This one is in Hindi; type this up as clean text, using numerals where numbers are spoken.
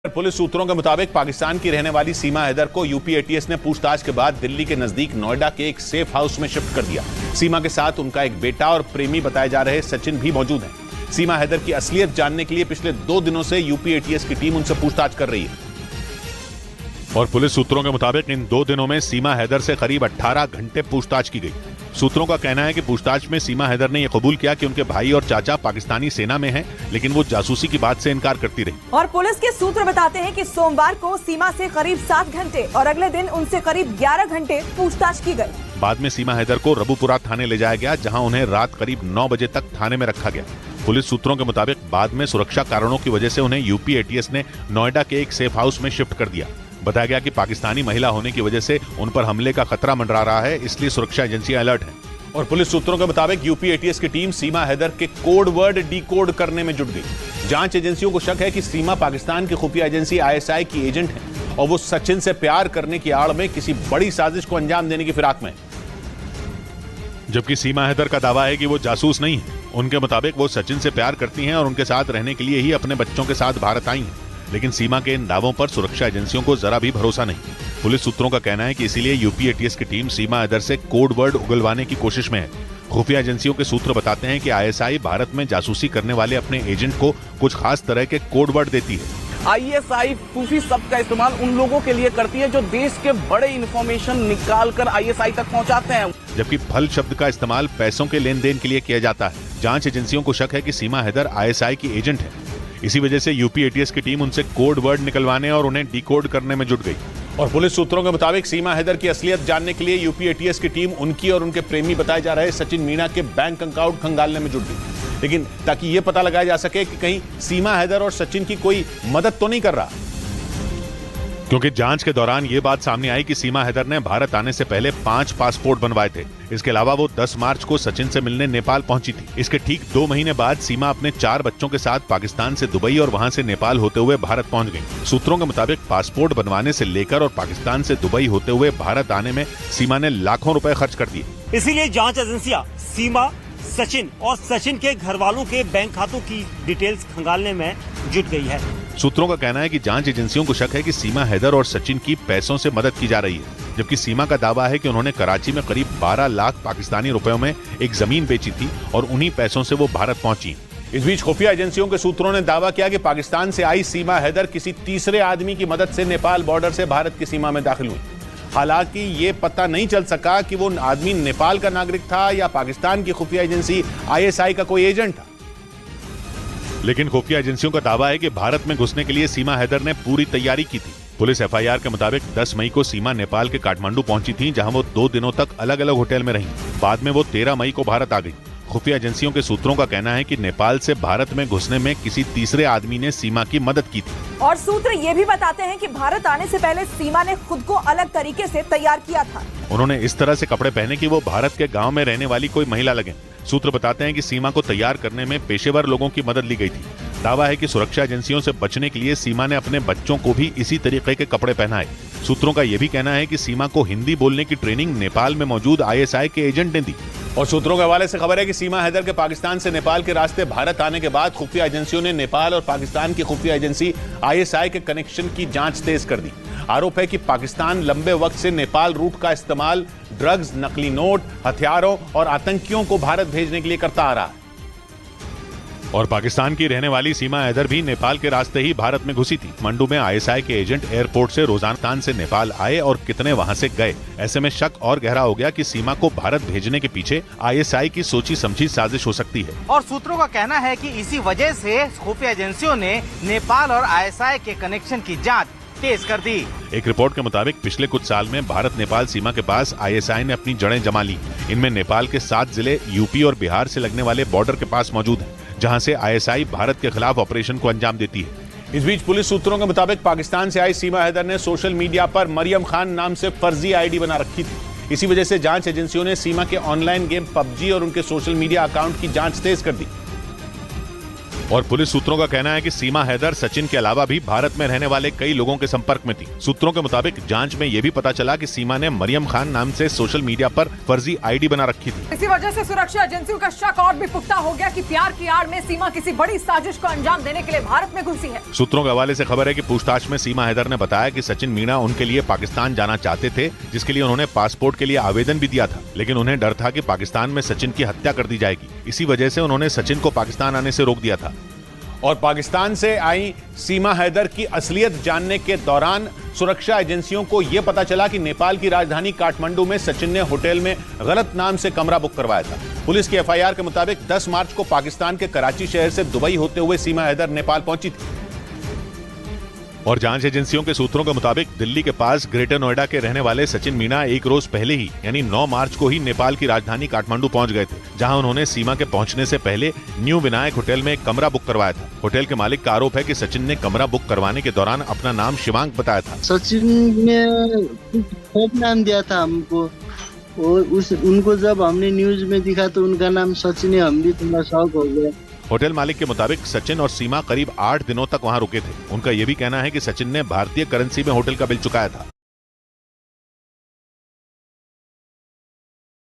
पुलिस सूत्रों के मुताबिक पाकिस्तान की रहने वाली सीमा हैदर को यूपी एटीएस ने पूछताछ के बाद दिल्ली के नजदीक नोएडा के एक सेफ हाउस में शिफ्ट कर दिया। सीमा के साथ उनका एक बेटा और प्रेमी बताए जा रहे सचिन भी मौजूद हैं। सीमा हैदर की असलियत जानने के लिए पिछले 2 दिनों से यूपी एटीएस की टीम उनसे पूछताछ कर रही है। और पुलिस सूत्रों के मुताबिक इन 2 दिनों में सीमा हैदर से करीब 18 घंटे पूछताछ की गई। सूत्रों का कहना है कि पूछताछ में सीमा हैदर ने यह कबूल किया कि उनके भाई और चाचा पाकिस्तानी सेना में हैं, लेकिन वो जासूसी की बात से इनकार करती रही। और पुलिस के सूत्र बताते हैं कि सोमवार को सीमा से करीब 7 घंटे और अगले दिन उनसे करीब 11 घंटे पूछताछ की गई। बाद में सीमा हैदर को रबुपुरा थाने ले जाया गया, जहाँ उन्हें रात करीब 9 बजे तक थाने में रखा गया। पुलिस सूत्रों के मुताबिक बाद में सुरक्षा कारणों की वजह से उन्हें यूपी एटीएस ने नोएडा के एक सेफ हाउस में शिफ्ट कर दिया। बताया गया कि पाकिस्तानी महिला होने की वजह से उन पर हमले का खतरा मंडरा रहा है, इसलिए सुरक्षा एजेंसियां अलर्ट हैं। और पुलिस सूत्रों के मुताबिक यूपी एटीएस की टीम सीमा हैदर के कोड वर्ड डिकोड करने में जुट गई। जांच एजेंसियों को शक है कि सीमा पाकिस्तान की खुफिया एजेंसी आईएसआई की एजेंट है और वो सचिन से प्यार करने की आड़ में किसी बड़ी साजिश को अंजाम देने की फिराक में है। जबकि सीमा हैदर का दावा है कि वो जासूस नहीं है। उनके मुताबिक वो सचिन से प्यार करती हैं और उनके साथ रहने के लिए ही अपने बच्चों के साथ भारत आई हैं। लेकिन सीमा के इन दावों पर सुरक्षा एजेंसियों को जरा भी भरोसा नहीं। पुलिस सूत्रों का कहना है कि इसीलिए यूपी एटीएस की टीम सीमा हैदर से कोड वर्ड उगलवाने की कोशिश में है। खुफिया एजेंसियों के सूत्र बताते हैं कि आईएसआई भारत में जासूसी करने वाले अपने एजेंट को कुछ खास तरह के कोड वर्ड देती है। आईएसआई सूफी शब्द का इस्तेमाल उन लोगों के लिए करती है जो देश के बड़े इंफॉर्मेशन निकाल कर आईएसआई तक पहुंचाते हैं, जबकि फल शब्द का इस्तेमाल पैसों के लेन देन के लिए किया जाता है। जांच एजेंसियों को शक है कि सीमा हैदर आईएसआई की एजेंट है। इसी वजह से यूपी एटीएस की टीम उनसे कोड वर्ड निकलवाने और उन्हें डिकोड करने में जुट गई। और पुलिस सूत्रों के मुताबिक सीमा हैदर की असलियत जानने के लिए यूपी एटीएस की टीम उनकी और उनके प्रेमी बताए जा रहे सचिन मीणा के बैंक अकाउंट खंगालने में जुट गई, लेकिन ताकि यह पता लगाया जा सके कि कहीं सीमा हैदर और सचिन की कोई मदद तो नहीं कर रहा। क्योंकि जांच के दौरान ये बात सामने आई कि सीमा हैदर ने भारत आने से पहले 5 पासपोर्ट बनवाए थे। इसके अलावा वो 10 मार्च को सचिन से मिलने नेपाल पहुंची थी। इसके ठीक 2 महीने बाद सीमा अपने 4 बच्चों के साथ पाकिस्तान से दुबई और वहां से नेपाल होते हुए भारत पहुंच गई। सूत्रों के मुताबिक पासपोर्ट बनवाने से लेकर और पाकिस्तान से दुबई होते हुए भारत आने में सीमा ने लाखों रुपए खर्च कर दिए। इसीलिए जाँच एजेंसियाँ सीमा, सचिन और सचिन के घर वालों के बैंक खातों की डिटेल्स खंगालने में जुट गई है। सूत्रों का कहना है कि जांच एजेंसियों को शक है कि सीमा हैदर और सचिन की पैसों से मदद की जा रही है, जबकि सीमा का दावा है कि उन्होंने कराची में करीब 12 लाख पाकिस्तानी रुपयों में एक जमीन बेची थी और उन्हीं पैसों से वो भारत पहुंची। इस बीच खुफिया एजेंसियों के सूत्रों ने दावा किया कि पाकिस्तान से आई सीमा हैदर किसी तीसरे आदमी की मदद से नेपाल बॉर्डर से भारत की सीमा में दाखिल हुई। हालांकि ये पता नहीं चल सका कि वो आदमी नेपाल का नागरिक था या पाकिस्तान की खुफिया एजेंसी आईएसआई का कोई एजेंट था। लेकिन खुफिया एजेंसियों का दावा है कि भारत में घुसने के लिए सीमा हैदर ने पूरी तैयारी की थी। पुलिस एफआईआर के मुताबिक 10 मई को सीमा नेपाल के काठमांडू पहुंची थी, जहां वो 2 दिनों तक अलग अलग होटल में रही। बाद में वो 13 मई को भारत आ गई। खुफिया एजेंसियों के सूत्रों का कहना है कि नेपाल से भारत में घुसने में किसी तीसरे आदमी ने सीमा की मदद की थी। और सूत्र ये भी बताते हैं कि भारत आने से पहले सीमा ने खुद को अलग तरीके से तैयार किया था। उन्होंने इस तरह से कपड़े पहने कि वो भारत के गांव में रहने वाली कोई महिला लगे। सूत्र बताते हैं कि सीमा को तैयार करने में पेशेवर लोगों की मदद ली गई थी। दावा है कि सुरक्षा एजेंसियों से बचने के लिए सीमा ने अपने बच्चों को भी इसी तरीके के कपड़े पहनाए। सूत्रों का यह भी कहना है कि सीमा को हिंदी बोलने की ट्रेनिंग नेपाल में मौजूद आईएसआई के एजेंट ने दी। और सूत्रों के हवाले से खबर है कि सीमा हैदर के पाकिस्तान से नेपाल के रास्ते भारत आने के बाद खुफिया एजेंसियों ने नेपाल और पाकिस्तान की खुफिया एजेंसी आईएसआई के कनेक्शन की जांच तेज कर दी। आरोप है कि पाकिस्तान लंबे वक्त से नेपाल रूट का इस्तेमाल ड्रग्स, नकली नोट, हथियारों और आतंकियों को भारत भेजने के लिए करता आ रहा है। और पाकिस्तान की रहने वाली सीमा हैदर भी नेपाल के रास्ते ही भारत में घुसी थी। मंडू में आईएसआई के एजेंट एयरपोर्ट से रोजाना से नेपाल आए और कितने वहां से गए। ऐसे में शक और गहरा हो गया कि सीमा को भारत भेजने के पीछे आईएसआई की सोची समझी साजिश हो सकती है। और सूत्रों का कहना है कि इसी वजह से खुफिया एजेंसियों ने नेपाल और आईएसआई के कनेक्शन की जाँच तेज कर दी। एक रिपोर्ट के मुताबिक पिछले कुछ साल में भारत नेपाल सीमा के पास आईएसआई ने अपनी जड़ें जमा ली। इनमें नेपाल के 7 जिले यूपी और बिहार से लगने वाले बॉर्डर के पास मौजूद हैं, जहां से आईएसआई भारत के खिलाफ ऑपरेशन को अंजाम देती है। इस बीच पुलिस सूत्रों के मुताबिक पाकिस्तान से आई सीमा हैदर ने सोशल मीडिया पर मरियम खान नाम से फर्जी आईडी बना रखी थी। इसी वजह से जांच एजेंसियों ने सीमा के ऑनलाइन गेम पबजी और उनके सोशल मीडिया अकाउंट की जांच तेज कर दी। और पुलिस सूत्रों का कहना है कि सीमा हैदर सचिन के अलावा भी भारत में रहने वाले कई लोगों के संपर्क में थी। सूत्रों के मुताबिक जांच में ये भी पता चला कि सीमा ने मरियम खान नाम से सोशल मीडिया पर फर्जी आईडी बना रखी थी। इसी वजह से सुरक्षा एजेंसियों का शक और भी पुख्ता हो गया कि प्यार की आड़ में सीमा किसी बड़ी साजिश को अंजाम देने के लिए भारत में घुसी है। सूत्रों के हवाले से खबर है कि पूछताछ में सीमा हैदर ने बताया कि सचिन मीणा उनके लिए पाकिस्तान जाना चाहते थे, जिसके लिए उन्होंने पासपोर्ट के लिए आवेदन भी दिया था, लेकिन उन्हें डर था कि पाकिस्तान में सचिन की हत्या कर दी जाएगी। इसी वजह से उन्होंने सचिन को पाकिस्तान आने से रोक दिया था। और पाकिस्तान से आई सीमा हैदर की असलियत जानने के दौरान सुरक्षा एजेंसियों को यह पता चला कि नेपाल की राजधानी काठमांडू में सचिन ने होटल में गलत नाम से कमरा बुक करवाया था। पुलिस की एफआईआर के मुताबिक 10 मार्च को पाकिस्तान के कराची शहर से दुबई होते हुए सीमा हैदर नेपाल पहुंची थी। और जांच एजेंसियों के सूत्रों के मुताबिक दिल्ली के पास ग्रेटर नोएडा के रहने वाले सचिन मीणा एक रोज पहले ही यानी 9 मार्च को ही नेपाल की राजधानी काठमांडू पहुंच गए थे, जहां उन्होंने सीमा के पहुंचने से पहले न्यू विनायक होटल में एक कमरा बुक करवाया था। होटल के मालिक का आरोप है कि सचिन ने कमरा बुक करवाने के दौरान अपना नाम शिवांक बताया था। सचिन ने खूब नाम दिया था हमको, और उनको जब हमने न्यूज में दिखा तो उनका नाम सचिन है, हम भी थोड़ा शौक हो गए। होटल मालिक के मुताबिक सचिन और सीमा करीब 8 दिनों तक वहां रुके थे। उनका यह भी कहना है कि सचिन ने भारतीय करेंसी में होटल का बिल चुकाया था।